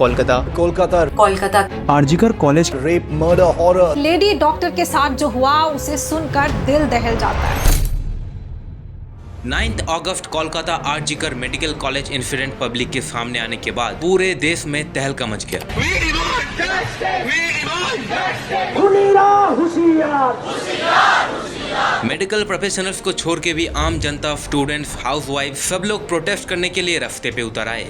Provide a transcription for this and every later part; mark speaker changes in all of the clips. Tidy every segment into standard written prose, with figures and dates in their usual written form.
Speaker 1: Kolkata
Speaker 2: Kolkata
Speaker 3: RG Kar college
Speaker 1: rape murder horror.
Speaker 2: Lady doctor के साथ जो हुआ उसे सुनकर दिल दहल जाता है।
Speaker 4: 9 अगस्त Kolkata RG Kar medical college incident public के सामने आने के बाद पूरे देश में तहलका मच गया। मेडिकल प्रोफेशनल्स को छोड़ के भी आम जनता, स्टूडेंट्स, हाउसवाइफ सब लोग प्रोटेस्ट करने के लिए रास्ते पे उतर आए।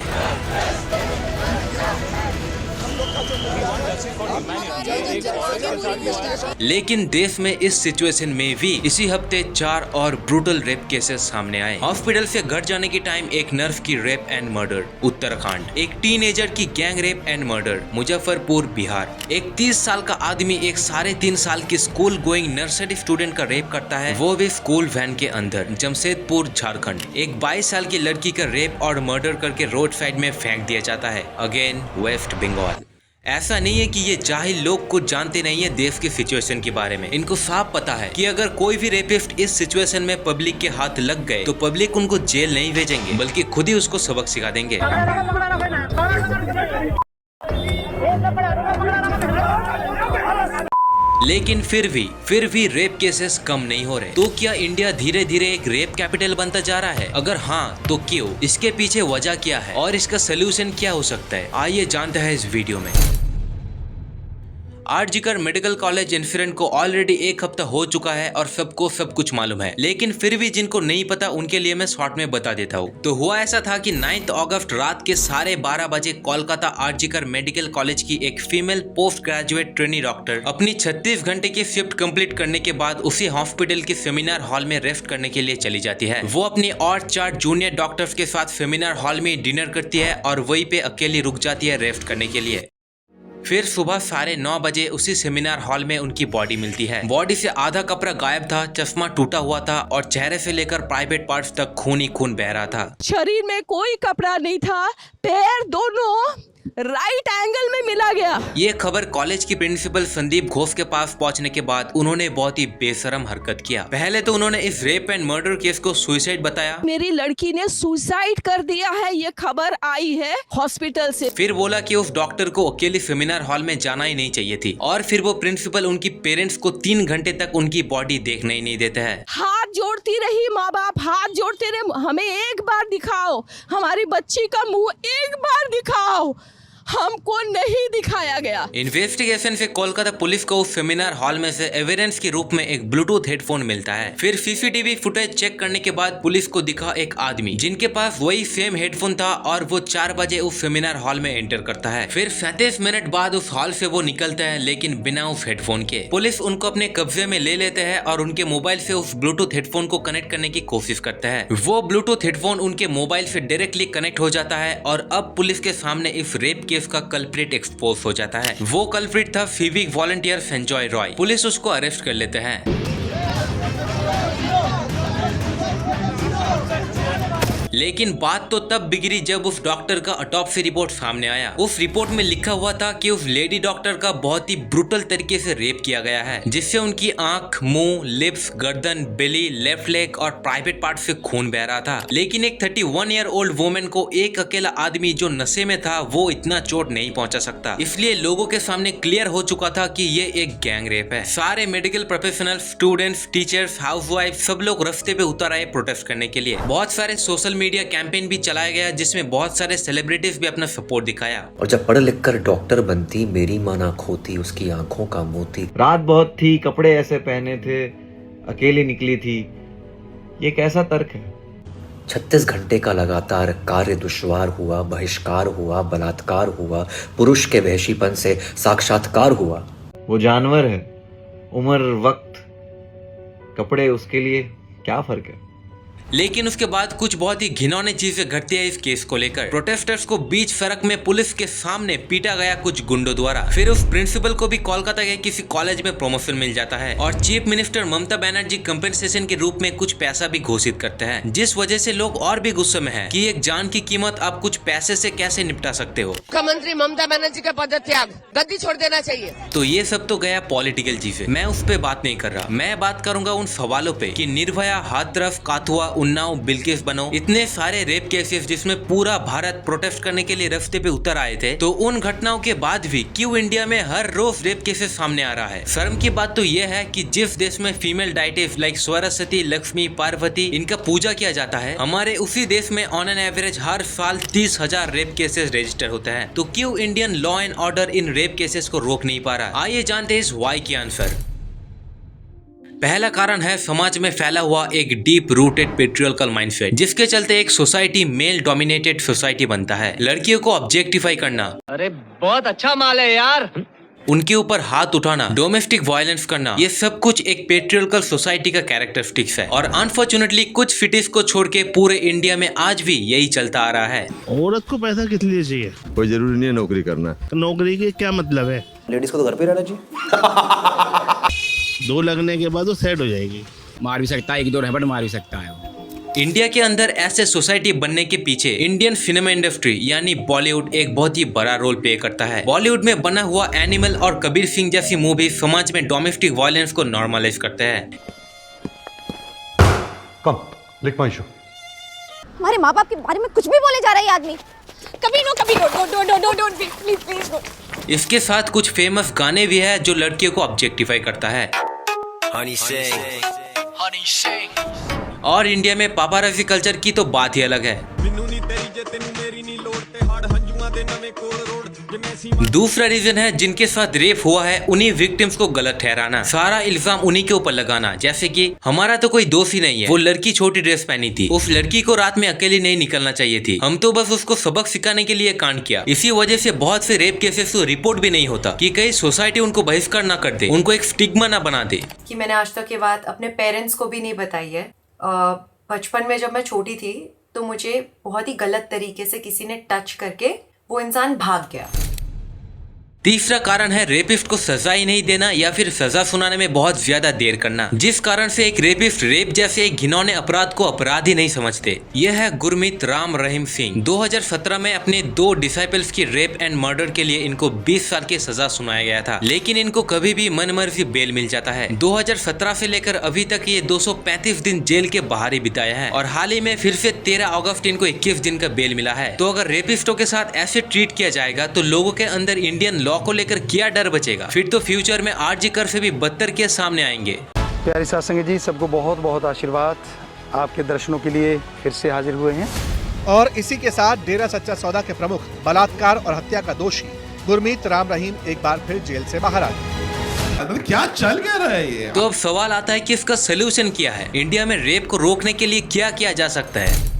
Speaker 4: लेकिन देश में इस सिचुएशन में भी इसी हफ्ते 4 और ब्रूटल रेप केसेस सामने आए। हॉस्पिटल से घर जाने के टाइम एक नर्स की रेप एंड मर्डर उत्तराखंड, एक टीनेजर की gang rape and murder Muzaffarpur Bihar, एक 30 साल का आदमी एक 3.5 साल की स्कूल गोइंग नर्सरी स्टूडेंट का रेप करता है, वो भी स्कूल वैन के अंदर, जमशेदपुर झारखंड, एक 22 साल की लड़की का रेप और मर्डर करके रोड साइड में फेंक दिया जाता है, अगेन वेस्ट बंगाल। ऐसा नहीं है कि ये जाहिल लोग कुछ जानते नहीं है देश की सिचुएशन के बारे में। इनको साफ पता है कि अगर कोई भी रेपिस्ट इस सिचुएशन में पब्लिक के हाथ लग गए तो पब्लिक उनको जेल नहीं भेजेंगे बल्कि खुद ही उसको सबक सिखा देंगे। लेकिन फिर भी रेप केसेस कम नहीं हो रहे। तो क्या इंडिया धीरे धीरे एक रेप कैपिटल बनता जा रहा है? अगर हाँ तो क्यों? इसके पीछे वजह क्या है और इसका सोल्यूशन क्या हो सकता है? आइए जानते हैं इस वीडियो में। आरजीकर मेडिकल कॉलेज इंसिडेंट को ऑलरेडी 1 हफ्ता हो चुका है और सबको सब कुछ मालूम है, लेकिन फिर भी जिनको नहीं पता उनके लिए मैं शॉर्ट में बता देता हूँ। तो हुआ ऐसा था कि 9 अगस्त रात के 12:30 बजे कोलकाता आरजीकर मेडिकल कॉलेज की एक female post graduate trainee doctor अपनी 36 घंटे की शिफ्ट कंप्लीट करने के बाद उसी हॉस्पिटल के सेमिनार हॉल में रेस्ट करने के लिए चली जाती है। वो अपनी और 4 जूनियर डॉक्टर्स के साथ सेमिनार हॉल में डिनर करती है और वहीं पे अकेली रुक जाती है रेस्ट करने के लिए। फिर सुबह 9:30 बजे उसी सेमिनार हॉल में उनकी बॉडी मिलती है। बॉडी से आधा कपड़ा गायब था, चश्मा टूटा हुआ था और चेहरे से लेकर प्राइवेट पार्ट्स तक खून ही खून बह रहा था।
Speaker 5: शरीर में कोई कपड़ा नहीं था, पैर दोनों राइट एंगल में मिला गया।
Speaker 4: ये खबर कॉलेज की प्रिंसिपल संदीप घोष के पास पहुंचने के बाद उन्होंने बहुत ही बेशरम हरकत किया। पहले तो उन्होंने इस रेप एंड मर्डर केस को सुसाइड बताया।
Speaker 5: मेरी लड़की ने सुसाइड कर दिया है, ये खबर आई है हॉस्पिटल से।
Speaker 4: फिर बोला कि उस डॉक्टर को अकेले सेमिनार हॉल में जाना ही नहीं चाहिए थी और फिर वो प्रिंसिपल उनकी पेरेंट्स को 3 घंटे तक उनकी बॉडी देखने ही नहीं देते हैं।
Speaker 5: हाथ जोड़ती रही, माँ बाप हाथ जोड़ते रहे, हमें एक बार दिखाओ, हमारी बच्ची का मुंह एक बार दिखाओ, हमको नहीं दिखाया गया।
Speaker 4: इन्वेस्टिगेशन से कोलकाता पुलिस को उस सेमिनार हॉल में से एविडेंस के रूप में एक ब्लूटूथ हेडफोन मिलता है। फिर सीसीटीवी फुटेज चेक करने के बाद पुलिस को दिखा एक आदमी जिनके पास वही सेम हेडफोन था और वो 4 बजे उस सेमिनार हॉल में एंटर करता है। फिर 37 मिनट बाद उस हॉल से वो निकलता है, लेकिन बिना उस हेडफोन के। पुलिस उनको अपने कब्जे में ले लेते हैं और उनके मोबाइल से उस ब्लूटूथ हेडफोन को कनेक्ट करने की कोशिश करते हैं। वो ब्लूटूथ हेडफोन उनके मोबाइल से डायरेक्टली कनेक्ट हो जाता है और अब पुलिस के सामने इस रेप केस का कल्प्रिट एक्सपोज हो जाता है। वो कल्प्रिट था civic volunteer Sanjay Roy. Police उसको अरेस्ट कर लेते हैं। लेकिन बात तो तब बिगड़ी जब उस डॉक्टर का ऑटोप्सी रिपोर्ट सामने आया। उस रिपोर्ट में लिखा हुआ था कि उस लेडी डॉक्टर का बहुत ही ब्रूटल तरीके से रेप किया गया है, जिससे उनकी आंख, मुंह, लिप्स, गर्दन, बेली, लेफ्ट लेग और प्राइवेट पार्ट से खून बह रहा था। लेकिन एक 31 ईयर ओल्ड वुमेन को एक अकेला आदमी जो नशे में था वो इतना चोट नहीं पहुंचा सकता। इसलिए लोगों के सामने क्लियर हो चुका था कि ये एक गैंग रेप है। सारे medical professional, students, teachers, housewife सब लोग रास्ते पे उतर आए प्रोटेस्ट करने के लिए। बहुत सारे सोशल मीडिया कैंपेन भी चलाया गया जिसमें बहुत सारे सेलिब्रिटीज भी अपना सपोर्ट दिखाया।
Speaker 6: और जब पढ़ लिख कर डॉक्टर बनती, मेरी मां ना खोती उसकी आंखों का मोती।
Speaker 7: रात बहुत थी, कपड़े ऐसे पहने थे, अकेली निकली थी, ये कैसा तर्क है?
Speaker 6: 36 घंटे का लगातार कार्य दुश्वार हुआ, बहिष्कार हुआ, बलात्कार हुआ, पुरुष के वहशीपन से साक्षात्कार हुआ।
Speaker 7: वो जानवर है, उम्र, वक्त, कपड़े, उसके लिए क्या फर्क है?
Speaker 4: लेकिन उसके बाद कुछ बहुत ही घिनौनी चीजें घटती है इस केस को लेकर। प्रोटेस्टर्स को बीच सड़क में पुलिस के सामने पीटा गया कुछ गुंडों द्वारा। फिर उस प्रिंसिपल को भी कोलकाता के किसी कॉलेज में प्रमोशन मिल जाता है और chief minister Mamata Banerjee compensation के रूप में कुछ पैसा भी घोषित करते हैं, जिस वजह से लोग और भी गुस्से में हैं कि एक जान की कीमत आप कुछ पैसे से कैसे निपटा सकते हो।
Speaker 8: मुख्यमंत्री ममता बनर्जी का पदत्याग, गद्दी छोड़ देना चाहिए।
Speaker 4: तो ये सब तो गया पॉलिटिकल चीजें, मैं उस पे बात नहीं कर रहा। मैं बात करूंगा उन सवालों पे कि निर्भया, हाथरस, काथुआ उन्नाव, बिल्किस बनो, इतने सारे रेप केसेस जिसमें पूरा भारत प्रोटेस्ट करने के लिए रास्ते पे उतर आए थे। तो उन घटनाओं के बाद भी क्यों इंडिया में हर रोज रेप केसेस सामने आ रहा है? शर्म की बात तो यह है कि जिस देश में फीमेल डाइटिस लाइक सरस्वती, लक्ष्मी, पार्वती इनका पूजा किया जाता है, हमारे उसी देश में ऑन एन एवरेज हर साल 30,000 रेप केसेस रजिस्टर होते हैं। तो क्यों Indian law and order in rape cases को रोक नहीं पा रहा? आइए जानते हैं इस वाई की आंसर। पहला कारण है समाज में फैला हुआ एक डीप रूटेड पेट्रियार्कल माइंडसेट, जिसके चलते एक सोसाइटी मेल डोमिनेटेड सोसाइटी बनता है। लड़कियों को ऑब्जेक्टिफाई करना,
Speaker 8: अरे बहुत अच्छा माल है यार,
Speaker 4: उनके ऊपर हाथ उठाना, डोमेस्टिक वायलेंस करना, ये सब कुछ एक पेट्रियार्कल सोसाइटी का कैरेक्टरिस्टिक्स है। और अनफॉर्चुनेटली कुछ सिटीज को छोड़ के पूरे इंडिया में आज भी यही चलता आ रहा है।
Speaker 1: औरत को पैसा किस लिए चाहिए?
Speaker 3: कोई जरूरी नहीं है नौकरी करना।
Speaker 1: तो नौकरी के क्या मतलब है?
Speaker 6: लेडीज को तो घर पे रहना चाहिए।
Speaker 1: 2 लगने के बाद वो सेट हो जाएगी।
Speaker 9: मार भी सकता है, 1-2 रैपट मार भी सकता है वो।
Speaker 4: इंडिया के अंदर ऐसे सोसाइटी बनने के पीछे इंडियन सिनेमा इंडस्ट्री यानी बॉलीवुड एक बहुत ही बड़ा रोल प्ले करता है। बॉलीवुड में बना हुआ एनिमल और कबीर सिंह जैसी मूवी समाज में डोमेस्टिक वायलेंस को नॉर्मलाइज करते हैं।
Speaker 10: कम लिख माय शो।
Speaker 11: हमारे माँ बाप के बारे में कुछ भी बोले जा रहा है ये आदमी। कभी डोंट प्लीज।
Speaker 4: इसके साथ कुछ फेमस गाने भी है जो लड़कियों को ऑब्जेक्टिफाई करता है। और इंडिया में पापाराजी कल्चर की तो बात ही अलग है। दूसरा रीजन है जिनके साथ रेप हुआ है उन्हीं विक्टिम्स को गलत ठहराना, सारा इल्जाम उन्हीं के ऊपर लगाना। जैसे कि हमारा तो कोई दोष ही नहीं है, वो लड़की छोटी ड्रेस पहनी थी, उस लड़की को रात में अकेली नहीं निकलना चाहिए थी, हम तो बस उसको सबक सिखाने के लिए कांड किया। इसी वजह से बहुत से रेप केसेस तो रिपोर्ट भी नहीं होता कि कहीं सोसाइटी उनको बहिष्कार न कर दे, उनको एक स्टिग्मा न बना दे।
Speaker 12: कि मैंने आज तक ये बात अपने पेरेंट्स को भी नहीं बताई है। बचपन में जब मैं छोटी थी तो मुझे बहुत ही गलत तरीके से किसी ने टच करके वो इंसान भाग गया।
Speaker 4: तीसरा कारण है रेपिस्ट को सजा ही नहीं देना या फिर सजा सुनाने में बहुत ज्यादा देर करना, जिस कारण से एक रेपिस्ट रेप जैसे एक घिनौने अपराध को अपराध ही नहीं समझते। यह है गुरमीत राम रहीम सिंह। 2017 में अपने 2 डिसाइपल्स की रेप एंड मर्डर के लिए इनको 20 साल की सजा सुनाया गया था, लेकिन इनको कभी भी मनमर्जी बेल मिल जाता है। 2017 से लेकर अभी तक ये 235 दिन जेल के बाहर ही बिताया है और हाल ही में फिर से 13 अगस्त इनको 21 दिन का बेल मिला है। तो अगर रेपिस्टों के साथ ऐसे ट्रीट किया जाएगा तो लोगों के अंदर इंडियन लॉ को लेकर क्या डर बचेगा? फिर तो फ्यूचर में आरजी कर से भी बदतर केस सामने आएंगे।
Speaker 10: प्यारी साथ संगत जी, सबको बहुत बहुत आशीर्वाद। आपके दर्शनों के लिए फिर से हाजिर हुए हैं।
Speaker 13: और इसी के साथ डेरा सच्चा सौदा के प्रमुख बलात्कार और हत्या का दोषी गुरमीत राम रहीम एक बार फिर जेल से बाहर आ गए।
Speaker 3: क्या चल क्या रहा है ये?
Speaker 4: तो अब सवाल आता है कि इसका सोल्यूशन क्या है? इंडिया में रेप को रोकने के लिए क्या किया जा सकता है?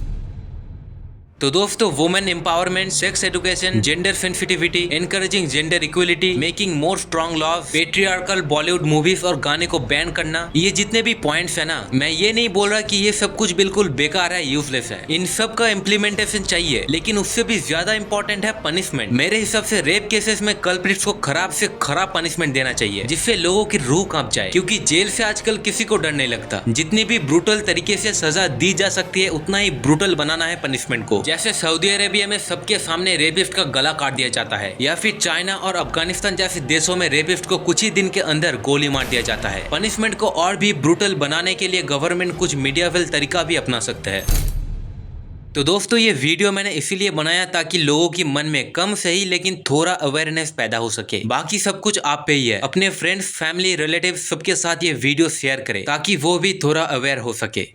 Speaker 4: तो दोस्तों, women empowerment, sex education, gender sensitivity, encouraging gender equality, making more strong laws, patriarchal Bollywood movies और गाने को बैन करना, ये जितने भी पॉइंट्स है ना, मैं ये नहीं बोल रहा कि ये सब कुछ बिल्कुल बेकार है, यूजलेस है। इन सब का इम्प्लीमेंटेशन चाहिए, लेकिन उससे भी ज्यादा इंपॉर्टेंट है पनिशमेंट। मेरे हिसाब से रेप केसेस में कल्प्रिट्स को खराब से खराब पनिशमेंट देना चाहिए, जिससे लोगों की रूह कांप जाए, क्योंकि जेल से आजकल किसी को डर नहीं लगता। जितनी भी ब्रूटल तरीके से सजा दी जा सकती है उतना ही ब्रूटल बनाना है पनिशमेंट को। जैसे सऊदी अरेबिया में सबके सामने रेपिस्ट का गला काट दिया जाता है, या फिर चाइना और अफगानिस्तान जैसे देशों में रेपिस्ट को कुछ ही दिन के अंदर गोली मार दिया जाता है। पनिशमेंट को और भी ब्रूटल बनाने के लिए गवर्नमेंट कुछ मीडियावेल तरीका भी अपना सकता है। तो दोस्तों, ये वीडियो मैंने इसीलिए बनाया ताकि लोगों की मन में कम सही लेकिन थोड़ा अवेयरनेस पैदा हो सके। बाकी सब कुछ आप पे ही है। अपने फ्रेंड्स, फैमिली, रिलेटिव सबके साथ ये वीडियो शेयर करें ताकि वो भी थोड़ा अवेयर हो सके।